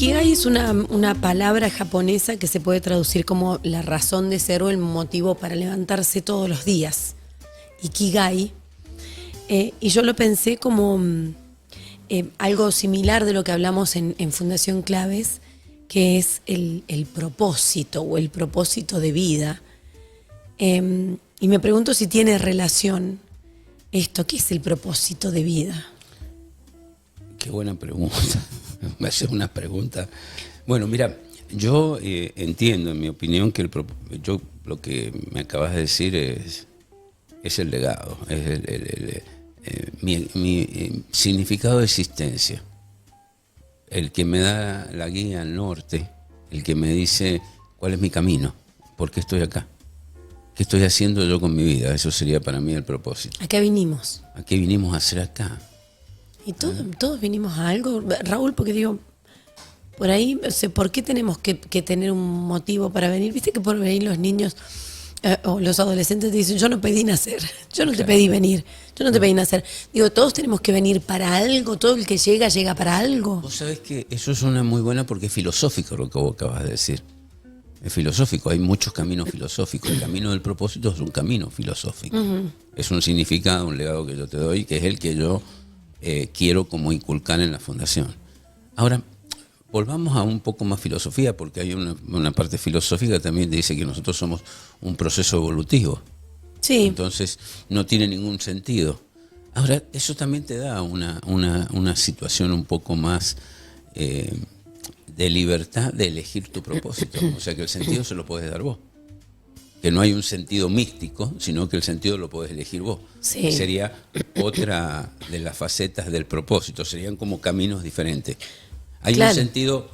Ikigai es una palabra japonesa que se puede traducir como la razón de ser o el motivo para levantarse todos los días. Ikigai. Y yo lo pensé como algo similar de lo que hablamos en Fundación Claves, que es el propósito o el propósito de vida. Y me pregunto si tiene relación esto. ¿Qué es el propósito de vida? Qué buena pregunta. Me hace una pregunta. Bueno, mira, yo entiendo, en mi opinión, que lo que me acabas de decir es el legado, es mi significado de existencia. El que me da la guía al norte, el que me dice cuál es mi camino, por qué estoy acá, qué estoy haciendo yo con mi vida. Eso sería para mí el propósito. ¿A qué vinimos? ¿A qué vinimos a hacer acá? Y todos vinimos a algo, Raúl, porque digo, por ahí, o sea, ¿por qué tenemos que tener un motivo para venir? Viste que por venir los niños o los adolescentes te dicen, yo no pedí nacer, yo no te pedí venir, yo no te pedí nacer. Digo, todos tenemos que venir para algo, todo el que llega para algo. Vos sabés que eso es una muy buena porque es filosófico lo que vos acabas de decir. Es filosófico, hay muchos caminos filosóficos. El camino del propósito es un camino filosófico. Es un significado, un legado que yo te doy, que es el que yo quiero como inculcar en la fundación. Ahora, volvamos a un poco más filosofía, porque hay una parte filosófica que también dice que nosotros somos un proceso evolutivo. Sí. Entonces, no tiene ningún sentido. Ahora, eso también te da una situación un poco más de libertad de elegir tu propósito. O sea, que el sentido se lo puedes dar vos. Que no hay un sentido místico, sino que el sentido lo podés elegir vos. Sí. Y sería otra de las facetas del propósito, serían como caminos diferentes. Hay claro.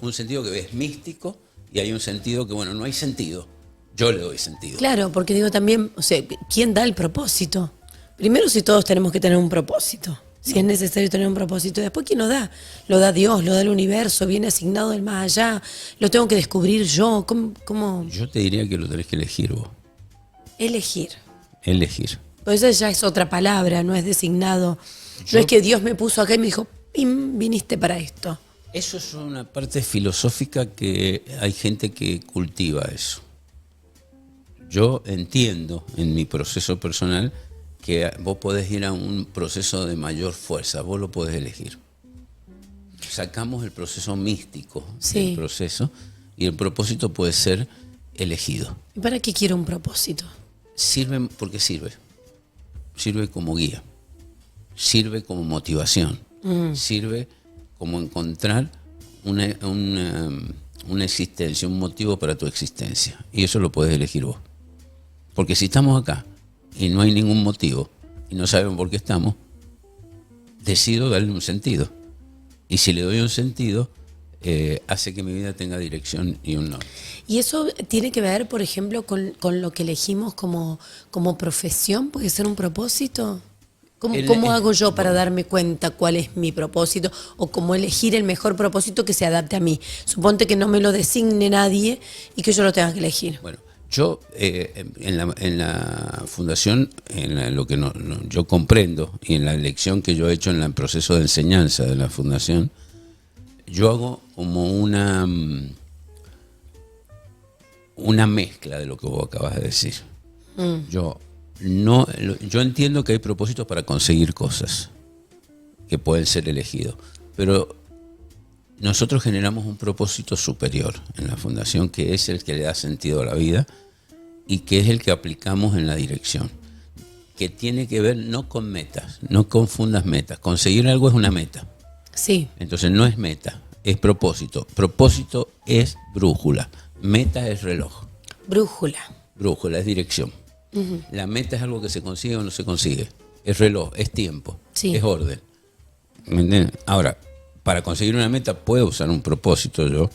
un sentido que es místico y hay un sentido que, bueno, no hay sentido. Yo le doy sentido. Claro, porque digo también, o sea, ¿quién da el propósito? Primero, si todos tenemos que tener un propósito. Si es necesario tener un propósito. Después, ¿quién lo da? Lo da Dios, lo da el universo, viene asignado del más allá. Lo tengo que descubrir yo. ¿Cómo? Yo te diría que lo tenés que elegir vos. Elegir. Elegir. Pues esa ya es otra palabra, no es designado. No es que Dios me puso acá y me dijo, pim, viniste para esto. Eso es una parte filosófica que hay gente que cultiva eso. Yo entiendo en mi proceso personal que vos podés ir a un proceso de mayor fuerza, vos lo podés elegir. Sacamos el proceso místico del proceso y el propósito puede ser elegido. ¿Y para qué quiero un propósito? Sirve porque sirve. Sirve como guía. Sirve como motivación. Sirve como encontrar una existencia, un motivo para tu existencia. Y eso lo puedes elegir vos. Porque si estamos acá y no hay ningún motivo y no sabemos por qué estamos, decido darle un sentido. Y si le doy un sentido, hace que mi vida tenga dirección y un norte. ¿Y eso tiene que ver, por ejemplo, con lo que elegimos como profesión? ¿Puede ser un propósito? ¿Cómo hago yo para darme cuenta cuál es mi propósito o cómo elegir el mejor propósito que se adapte a mí? Suponte que no me lo designe nadie y que yo lo tenga que elegir. Bueno, yo en la fundación, lo que yo comprendo y en la elección que yo he hecho en el proceso de enseñanza de la fundación, yo hago como una mezcla de lo que vos acabas de decir. Yo entiendo que hay propósitos para conseguir cosas que pueden ser elegidos, pero nosotros generamos un propósito superior en la fundación que es el que le da sentido a la vida y que es el que aplicamos en la dirección, que tiene que ver no con metas, no confundas metas. Conseguir algo es una meta. Sí. Entonces no es meta, es propósito. Propósito es brújula, meta es reloj. Brújula. Brújula es dirección. La meta es algo que se consigue o no se consigue. Es reloj, es tiempo, es orden. ¿Me entiendes? Ahora, para conseguir una meta puedo usar un propósito yo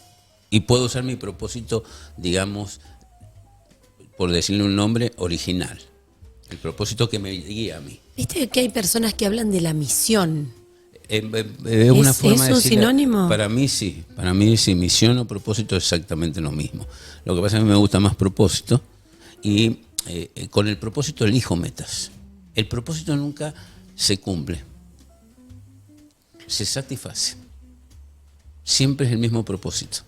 y puedo usar mi propósito, digamos, por decirle un nombre, original. El propósito que me guía a mí. Viste que hay personas que hablan de la misión. Es una forma de un decirle, sinónimo? Para mí sí, misión o propósito es exactamente lo mismo. Lo que pasa es que a mí me gusta más propósito y con el propósito elijo metas. El propósito nunca se cumple, se satisface. siempre es el mismo propósito.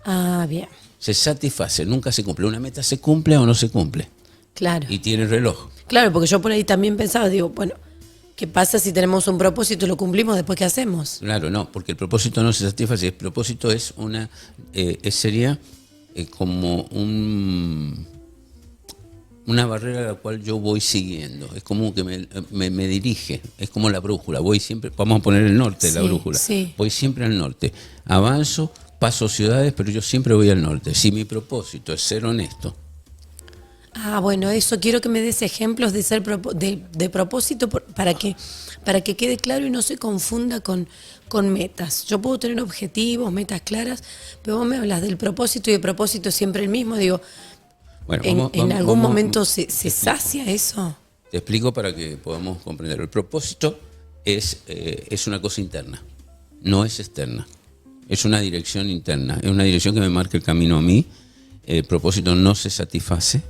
Ah, bien. Se satisface, nunca se cumple. Una meta se cumple o no se cumple. Claro. Y tiene reloj. Claro, porque yo por ahí también pensaba, digo, bueno, ¿qué pasa si tenemos un propósito y lo cumplimos después qué hacemos? Claro, no, porque el propósito no se satisface. El propósito es sería como una barrera a la cual yo voy siguiendo. Es como que me dirige. Es como la brújula. Voy siempre, vamos a poner el norte de la Sí, brújula. sí. Voy siempre al norte. Avanzo, paso ciudades, pero yo siempre voy al norte. Si mi propósito es ser honesto. Ah, bueno, eso quiero que me des ejemplos de ser de propósito para que quede claro y no se confunda con metas. Yo puedo tener objetivos, metas claras, pero vos me hablas del propósito y el propósito es siempre el mismo. Digo, Bueno, ¿en algún momento se sacia eso? Te explico para que podamos comprender. El propósito es una cosa interna, no es externa. Es una dirección interna, es una dirección que me marca el camino a mí. El propósito no se satisface.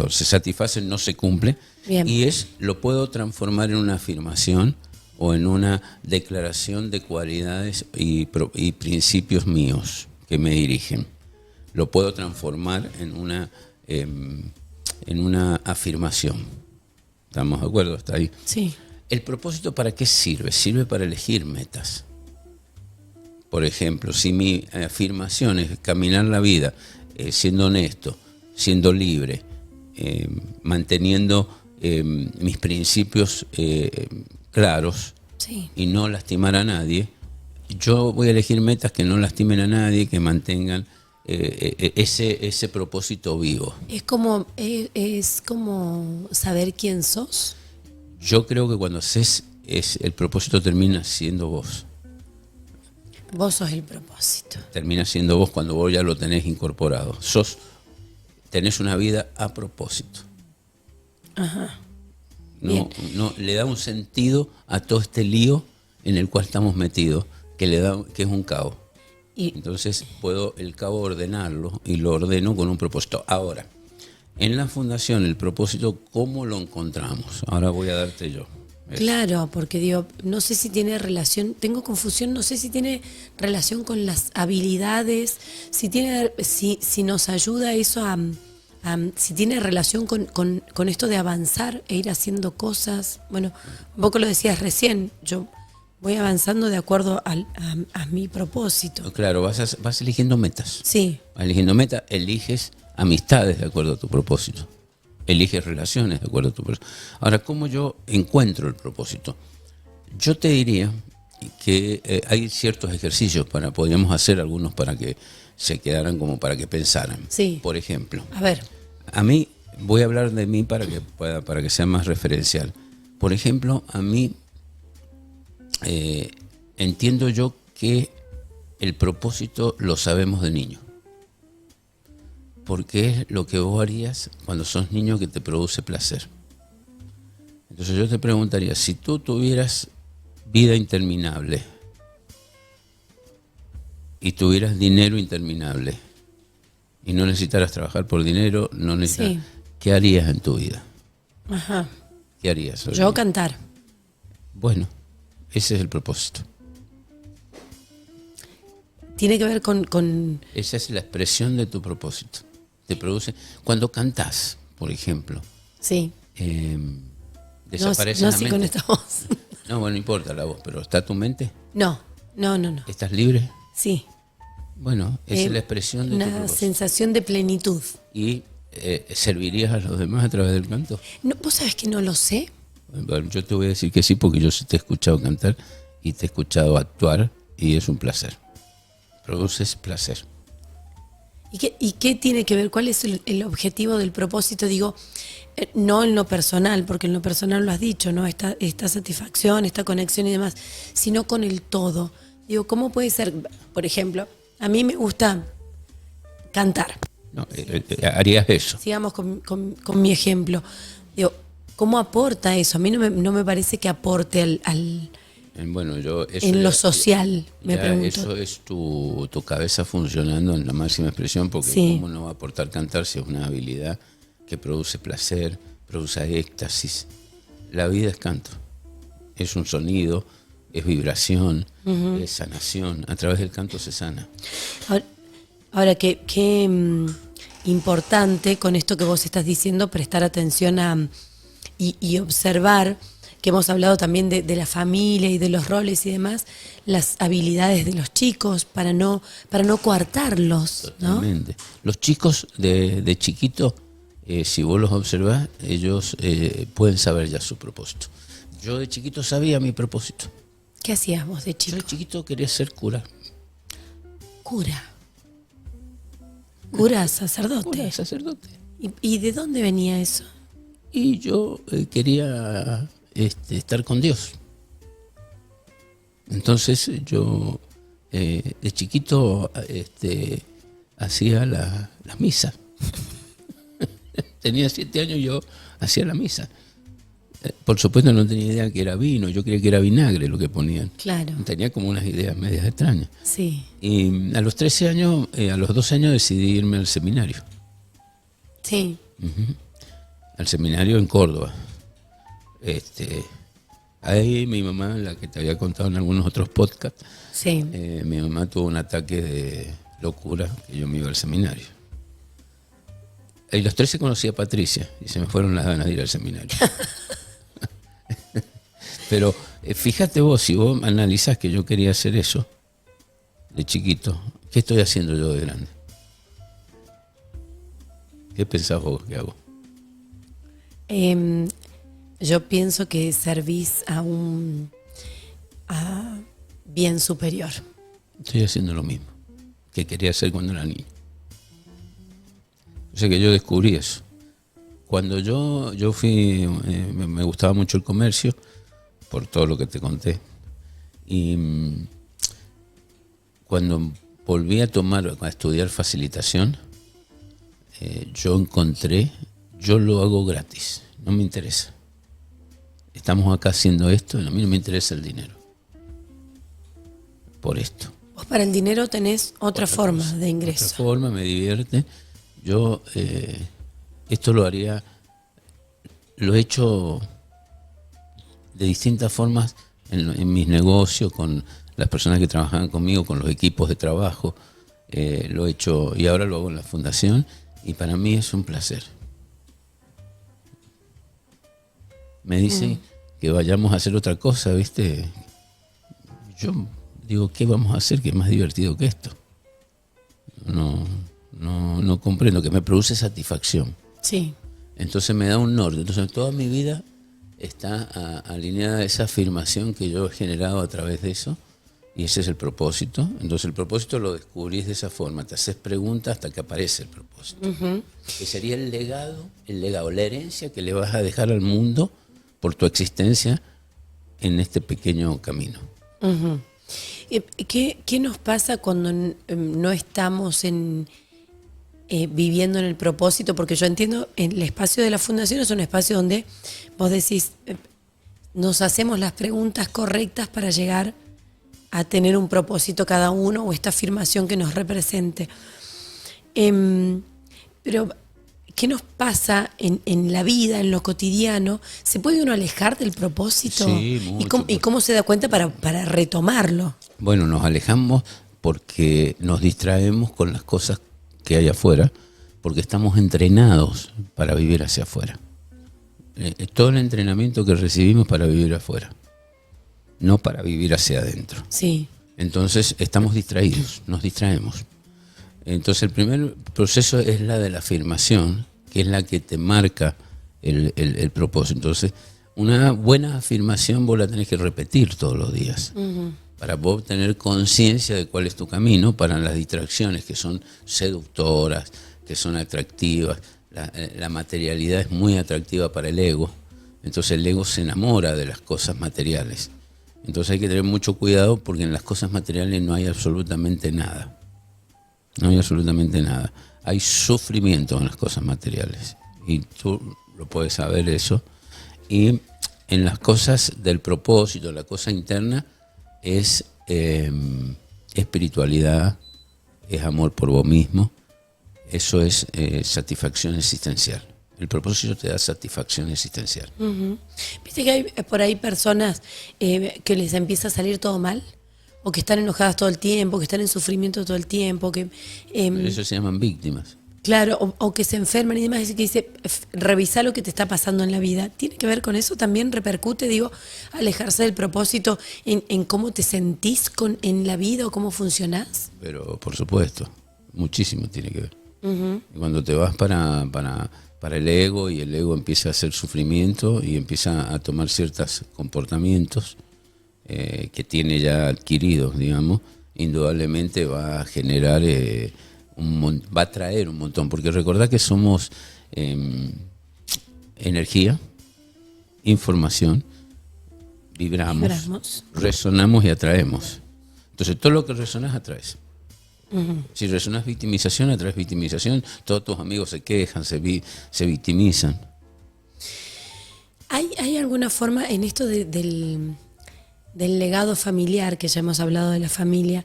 Se satisface, no se cumple. Bien. Y lo puedo transformar en una afirmación o en una declaración de cualidades y principios míos que me dirigen. Lo puedo transformar en una afirmación. ¿Estamos de acuerdo hasta ahí? Sí. ¿El propósito para qué sirve? Sirve para elegir metas. Por ejemplo, si mi afirmación es caminar la vida siendo honesto, siendo libre, manteniendo mis principios claros, Sí. y no lastimar a nadie, yo voy a elegir metas que no lastimen a nadie, que mantengan ese propósito vivo. Es como saber quién sos. Yo creo que cuando haces el propósito termina siendo vos. Vos sos el propósito. Termina siendo vos cuando vos ya lo tenés incorporado. Tenés una vida a propósito. Ajá. No, le da un sentido a todo este lío en el cual estamos metidos, que es un caos. Entonces puedo el caos ordenarlo y lo ordeno con un propósito. Ahora, en la fundación, el propósito, ¿cómo lo encontramos? Ahora voy a darte yo. Claro, porque digo, no sé si tiene relación, tengo confusión, no sé si tiene relación con las habilidades, si nos ayuda eso si tiene relación con esto de avanzar e ir haciendo cosas. Bueno, un poco lo decías recién, yo voy avanzando de acuerdo a mi propósito. Claro, vas eligiendo metas. Sí. Vas eligiendo metas, eliges amistades de acuerdo a tu propósito. Eliges relaciones de acuerdo a tu propósito. Ahora, ¿cómo yo encuentro el propósito? Yo te diría que hay ciertos ejercicios podríamos hacer algunos para que se quedaran como para que pensaran. Sí. Por ejemplo, A ver. a mí, voy a hablar de mí para que sea más referencial. Por ejemplo, a mí entiendo yo que el propósito lo sabemos de niño. Porque es lo que vos harías cuando sos niño que te produce placer. Entonces yo te preguntaría, si tú tuvieras vida interminable y tuvieras dinero interminable y no necesitaras trabajar por dinero, Sí. ¿qué harías en tu vida? Ajá. ¿Qué harías? Yo cantar. Bueno, ese es el propósito. Tiene que ver con Esa es la expresión de tu propósito. Te produce. Cuando cantás, por ejemplo, sí. desaparece no la sí mente. con esta voz. No, bueno, no importa la voz, pero ¿está tu mente? No. ¿Estás libre? Sí. Bueno, esa es la expresión de tu Una propósito. sensación de plenitud. ¿Y servirías a los demás a través del canto? No, vos sabés que no lo sé. Bueno, yo te voy a decir que sí, porque yo sí te he escuchado cantar y te he escuchado actuar y es un placer. Produces placer. ¿Y qué tiene que ver? ¿Cuál es el objetivo del propósito? Digo, no en lo personal, porque en lo personal lo has dicho, ¿no? Esta satisfacción, esta conexión y demás, sino con el todo. Digo, ¿cómo puede ser? Por ejemplo, a mí me gusta cantar. No, harías eso. Sigamos con mi ejemplo. Digo, ¿cómo aporta eso? A mí no me parece que aporte al Bueno, en lo social, me pregunto. Eso es tu cabeza funcionando en la máxima expresión, porque Sí. ¿cómo no va a aportar cantar si es una habilidad que produce placer, produce éxtasis? La vida es canto, es un sonido, es vibración, es sanación. A través del canto se sana. Ahora qué importante con esto que vos estás diciendo, prestar atención y observar, que hemos hablado también de la familia y de los roles y demás, las habilidades de los chicos para no coartarlos, ¿no? Totalmente. Los chicos de chiquito, si vos los observás, ellos pueden saber ya su propósito. Yo de chiquito sabía mi propósito. ¿Qué hacías vos de Yo chico? de chiquito quería ser cura. Cura, sacerdote. Cura, sacerdote. ¿Y de dónde venía eso? Y yo quería estar con Dios. Entonces yo de chiquito hacía la misa. Tenía 7 años y yo hacía la misa. Por supuesto no tenía idea que era vino, yo creía que era vinagre lo que ponían. Claro. Tenía como unas ideas medias extrañas. Sí. Y a los 13 años, a los 12 años decidí irme al seminario. Sí. Al seminario en Córdoba. Ahí mi mamá, la que te había contado en algunos otros podcasts, Sí. mi mamá tuvo un ataque de locura que yo me iba al seminario. Y los 13 conocí a Patricia y se me fueron las ganas de ir al seminario. Pero fíjate vos, si vos analizás que yo quería hacer eso de chiquito, ¿qué estoy haciendo yo de grande? ¿Qué pensás vos que hago? Yo pienso que servís a bien superior. Estoy haciendo lo mismo que quería hacer cuando era niño. O sea que yo descubrí eso. Cuando yo fui, me gustaba mucho el comercio, por todo lo que te conté. Y cuando volví a estudiar facilitación, yo lo hago gratis, no me interesa. Estamos acá haciendo esto y a mí no me interesa el dinero. Por esto. Vos para el dinero tenés otra forma cosa, de ingreso. Otra forma, me divierte. Yo esto lo he hecho de distintas formas en mis negocios, con las personas que trabajaban conmigo, con los equipos de trabajo. Lo he hecho y ahora lo hago en la fundación y para mí es un placer. Me dicen que vayamos a hacer otra cosa, ¿viste? Yo digo, ¿qué vamos a hacer que es más divertido que esto? No comprendo, que me produce satisfacción. Sí. Entonces me da un norte. Entonces toda mi vida está alineada a esa afirmación que yo he generado a través de eso. Y ese es el propósito. Entonces el propósito lo descubrís de esa forma. Te haces preguntas hasta que aparece el propósito. Que sería el legado, la herencia que le vas a dejar al mundo por tu existencia en este pequeño camino. ¿Qué nos pasa cuando no estamos viviendo en el propósito? Porque yo entiendo, el espacio de la fundación es un espacio donde vos decís, nos hacemos las preguntas correctas para llegar a tener un propósito cada uno o esta afirmación que nos represente. Pero, ¿qué nos pasa en la vida, en lo cotidiano? ¿Se puede uno alejar del propósito? Sí, mucho. ¿Y cómo se da cuenta para retomarlo? Bueno, nos alejamos porque nos distraemos con las cosas que hay afuera, porque estamos entrenados para vivir hacia afuera. Todo el entrenamiento que recibimos para vivir afuera, no para vivir hacia adentro. Sí. Entonces estamos distraídos, nos distraemos. Entonces el primer proceso es la de la afirmación, que es la que te marca el propósito. Entonces una buena afirmación vos la tenés que repetir todos los días. Para vos tener conciencia de cuál es tu camino, para las distracciones que son seductoras, que son atractivas. La materialidad es muy atractiva para el ego, entonces el ego se enamora de las cosas materiales. Entonces hay que tener mucho cuidado porque en las cosas materiales no hay absolutamente nada. No hay absolutamente nada. Hay sufrimiento en las cosas materiales y tú lo puedes saber eso. Y en las cosas del propósito, la cosa interna, es espiritualidad, es amor por vos mismo, eso es satisfacción existencial. El propósito te da satisfacción existencial. Ujú. ¿Viste que hay por ahí personas que les empieza a salir todo mal? O que están enojadas todo el tiempo, que están en sufrimiento todo el tiempo, que Eso se llaman víctimas. claro, o que se enferman y demás, y que dice, revisa lo que te está pasando en la vida. ¿Tiene que ver con eso? ¿También repercute, digo, alejarse del propósito en cómo te sentís en la vida o cómo funcionás? Pero por supuesto, muchísimo tiene que ver. Y cuando te vas para el ego y el ego empieza a hacer sufrimiento y empieza a tomar ciertos comportamientos que tiene ya adquiridos, digamos, indudablemente va a generar, va a traer un montón. Porque recordad que somos energía, información, vibramos, resonamos y atraemos. Entonces todo lo que resonás atraes. Si resonás victimización, atraes victimización. Todos tus amigos se quejan, se victimizan. ¿Hay alguna forma en esto del legado familiar, que ya hemos hablado de la familia,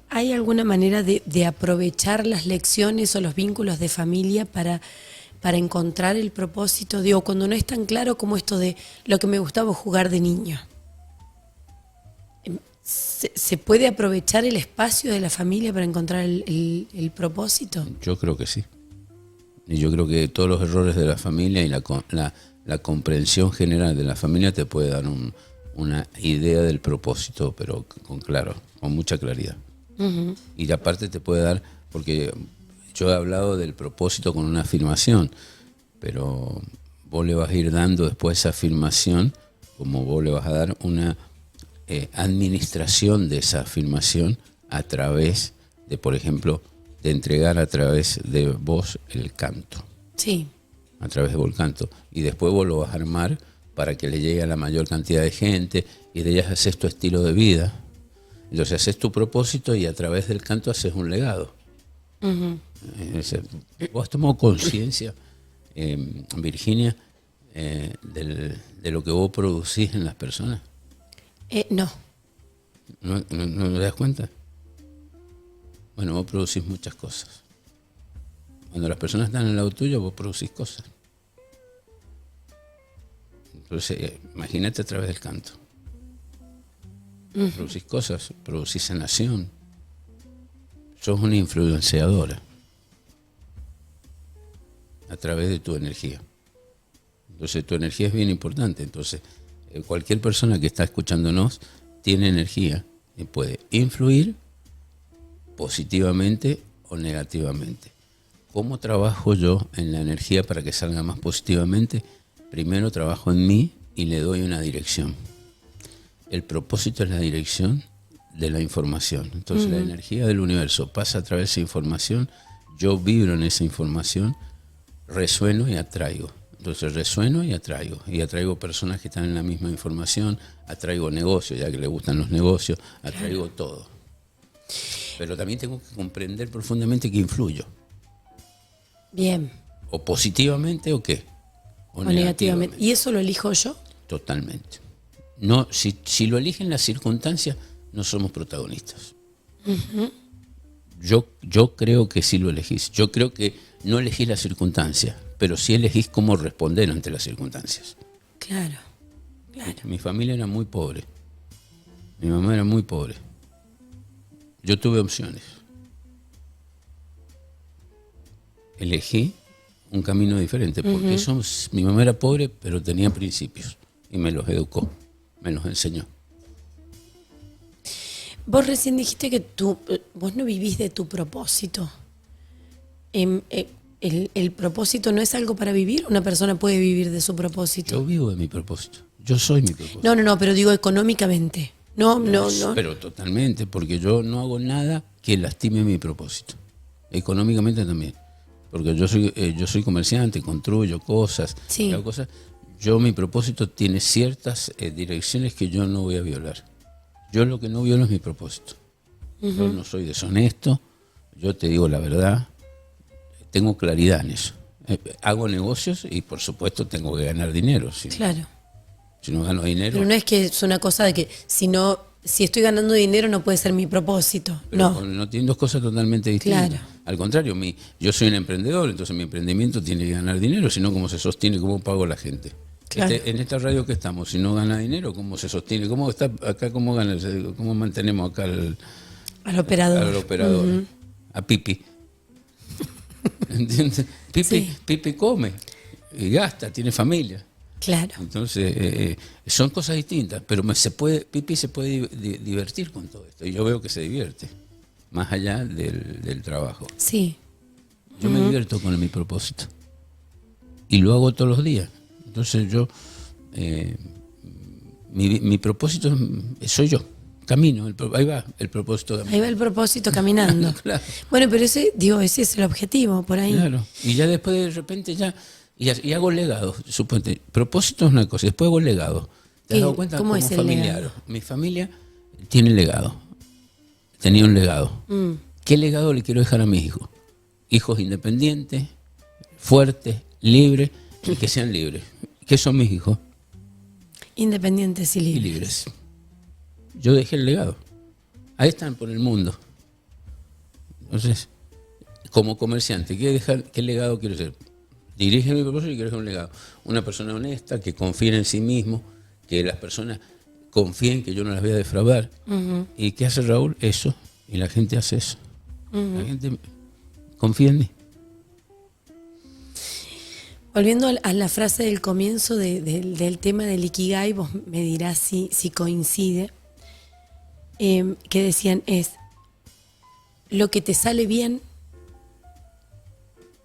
hay alguna manera de aprovechar las lecciones o los vínculos de familia para encontrar el propósito? Digo, cuando no es tan claro como esto de lo que me gustaba jugar de niño. ¿Se puede aprovechar el espacio de la familia para encontrar el propósito? Yo creo que sí. Y yo creo que todos los errores de la familia y la comprensión general de la familia te puede dar una idea del propósito, pero con mucha claridad. Uh-huh. Y aparte te puede dar, porque yo he hablado del propósito con una afirmación, pero vos le vas a ir dando después esa afirmación, como vos le vas a dar una administración de esa afirmación a través de, por ejemplo, de entregar a través de vos el canto. Sí. A través de vos el canto. Y después vos lo vas a armar para que le llegue a la mayor cantidad de gente y de ellas haces tu estilo de vida. Entonces haces tu propósito y a través del canto haces un legado. Uh-huh. Vos has tomado conciencia, Virginia, de lo que vos producís en las personas. No. ¿No te das cuenta? Bueno, vos producís muchas cosas. Cuando las personas están al lado tuyo, vos producís cosas. Entonces, imagínate a través del canto. Producís cosas, producís sanación. Sos una influenciadora a través de tu energía. Entonces, tu energía es bien importante. Entonces, cualquier persona que está escuchándonos tiene energía y puede influir positivamente o negativamente. ¿Cómo trabajo yo en la energía para que salga más positivamente? Primero trabajo en mí y le doy una dirección. El propósito es la dirección de la información. Entonces la energía del universo pasa a través de esa información, yo vibro en esa información, resueno y atraigo. Entonces resueno y atraigo personas que están en la misma información, atraigo negocios, ya que le gustan los negocios, atraigo todo. Pero también tengo que comprender profundamente que influyo. Bien. O positivamente o qué. O negativamente. ¿Y eso lo elijo yo? Totalmente. No, si lo eligen las circunstancias, no somos protagonistas. Uh-huh. Yo creo que sí lo elegís. Yo creo que no elegís las circunstancias, pero sí elegís cómo responder ante las circunstancias. Claro. Mi familia era muy pobre. Mi mamá era muy pobre. Yo tuve opciones. Elegí un camino diferente, porque mi mamá era pobre, pero tenía principios y me los educó, me los enseñó. Vos recién dijiste que vos no vivís de tu propósito. ¿El propósito no es algo para vivir? ¿Una persona puede vivir de su propósito? Yo vivo de mi propósito. Yo soy mi propósito. No, pero digo económicamente. No. Pero totalmente, porque yo no hago nada que lastime mi propósito. Económicamente también. Porque yo soy comerciante, construyo cosas, sí. Hago cosas. Mi propósito tiene ciertas direcciones que yo no voy a violar. Yo lo que no violo es mi propósito. Uh-huh. Yo no soy deshonesto, yo te digo la verdad, tengo claridad en eso. Hago negocios y por supuesto tengo que ganar dinero. Claro. Si no gano dinero... Pero no es que es una cosa de que si no si estoy ganando dinero no puede ser mi propósito. Pero No, no tienen dos cosas totalmente distintas. Claro. Al contrario, yo soy un emprendedor, entonces mi emprendimiento tiene que ganar dinero, si no, ¿cómo se sostiene? ¿Cómo pago a la gente? Claro. En esta radio que estamos, si no gana dinero, ¿cómo se sostiene? ¿Cómo está acá? ¿Cómo gana? ¿Cómo mantenemos acá al operador. al operador? A Pipi. ¿Entiendes? Sí. Pipi come y gasta, tiene familia. Claro. Entonces, son cosas distintas, pero Pipi se puede divertir con todo esto. Y yo veo que se divierte, más allá del trabajo. Sí. Yo me divierto con mi propósito. Y lo hago todos los días. Entonces mi propósito soy yo. Camino, ahí va el propósito. Ahí va el propósito caminando. Claro. Bueno, pero ese es el objetivo, por ahí. Claro. Y ya después de repente y hago legado. Suponte, propósito es una cosa, después hago legado. ¿Te has dado cuenta? ¿Cómo Como es el familiar. legado? Mi familia tiene legado. Tenía un legado. ¿Qué legado le quiero dejar a mis hijos? Hijos independientes, fuertes, libres, y que sean libres. ¿Qué son mis hijos? Independientes y Y libres. libres. Yo dejé el legado. Ahí están por el mundo. Entonces, como comerciante, ¿qué legado quiero ser? Dirige mi propósito y quiero dejar un legado. Una persona honesta, que confíe en sí mismo, que las personas confíen que yo no las voy a defraudar. ¿Y qué hace Raúl? Eso. Y la gente hace eso. La gente confía en mí. Volviendo a la frase del comienzo del tema del Ikigai, vos me dirás si coincide, que decían es lo que te sale bien,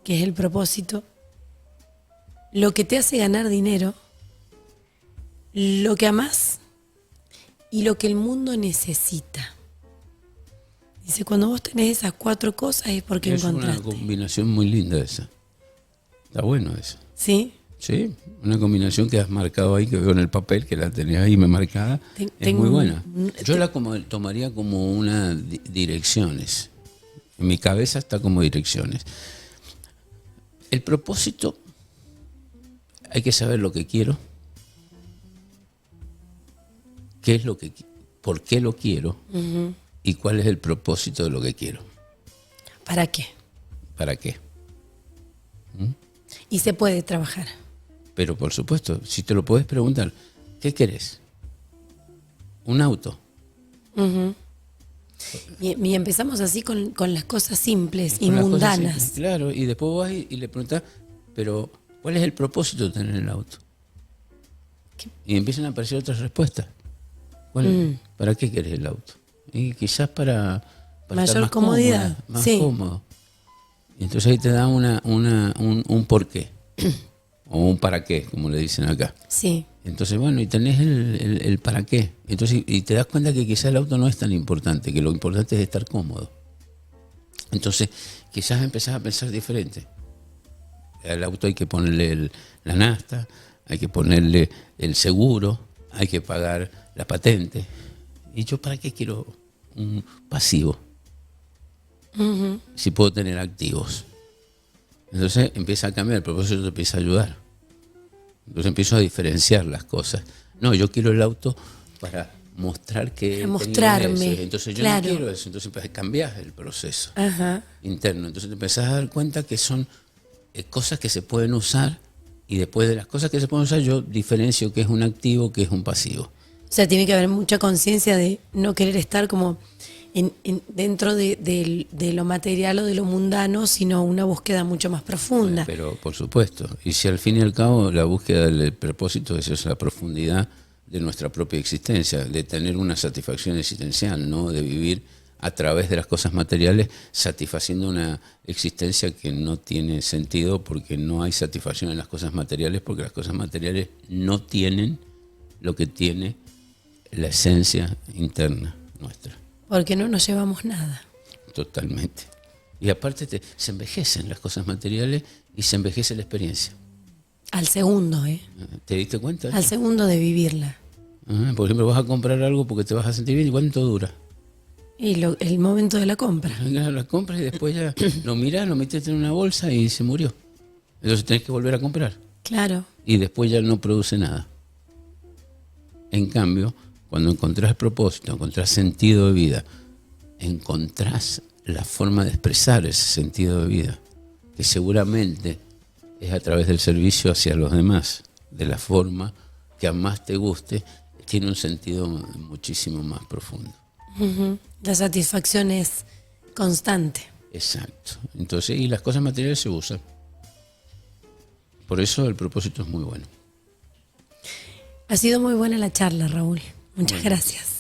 que es el propósito, lo que te hace ganar dinero, lo que amás y lo que el mundo necesita. Dice, cuando vos tenés esas 4 cosas es porque Es encontraste. una combinación muy linda esa. Está bueno eso. ¿Sí? Sí, una combinación que has marcado ahí, que veo en el papel, que la tenés ahí me marcada, es Tengo muy buena. Yo la tomaría como unas direcciones. En mi cabeza está como direcciones. El propósito, hay que saber lo que quiero, por qué lo quiero y cuál es el propósito de lo que quiero. ¿Para qué? ¿Para qué? Y se puede trabajar. Pero por supuesto, si te lo puedes preguntar, ¿qué querés? Un auto. Y empezamos así con las cosas simples y Con las cosas mundanas. simples, claro, y después vas y le preguntás, pero ¿cuál es el propósito de tener el auto? Y empiezan a aparecer otras respuestas. ¿Para qué querés el auto? Y quizás para Mayor estar más comodidad, cómoda, más sí. cómodo. Y entonces ahí te da un porqué, o un para qué, como le dicen acá. Sí. Entonces, bueno, y tenés el para qué. Entonces, y te das cuenta que quizás el auto no es tan importante, que lo importante es estar cómodo. Entonces, quizás empezás a pensar diferente. Al auto hay que ponerle la nafta, hay que ponerle el seguro, hay que pagar la patente. ¿Y yo para qué quiero un pasivo? Si puedo tener activos. Entonces empieza a cambiar, el propósito te empieza a ayudar. Entonces empiezo a diferenciar las cosas. No, yo quiero el auto para mostrar que Para mostrarme, eso. Entonces yo claro. no quiero eso. Entonces cambias el proceso Ajá. interno. Entonces te empezás a dar cuenta que son cosas que se pueden usar, y después de las cosas que se pueden usar yo diferencio qué es un activo, qué es un pasivo. O sea, tiene que haber mucha conciencia de no querer estar como dentro de lo material o de lo mundano, sino una búsqueda mucho más profunda. Pero por supuesto, y si al fin y al cabo la búsqueda del propósito es la profundidad de nuestra propia existencia, de tener una satisfacción existencial, ¿no? De vivir a través de las cosas materiales satisfaciendo una existencia que no tiene sentido, porque no hay satisfacción en las cosas materiales, porque las cosas materiales no tienen lo que tiene la esencia interna nuestra. Porque no nos llevamos nada. Totalmente. Y aparte se envejecen las cosas materiales y se envejece la experiencia. Al segundo, ¿Te diste cuenta? Al segundo de vivirla. Por ejemplo, vas a comprar algo porque te vas a sentir bien, ¿y cuánto dura? Y el momento de la compra. La compras y después ya lo mirás, lo metes en una bolsa y se murió. Entonces tenés que volver a comprar. Claro. Y después ya no produce nada. En cambio, Cuando encontrás propósito, encontrás sentido de vida, encontrás la forma de expresar ese sentido de vida, que seguramente es a través del servicio hacia los demás, de la forma que a más te guste, tiene un sentido muchísimo más profundo. Ujú. La satisfacción es constante. Exacto. Entonces, y las cosas materiales se usan. Por eso el propósito es muy bueno. Ha sido muy buena la charla, Raúl. Muchas gracias.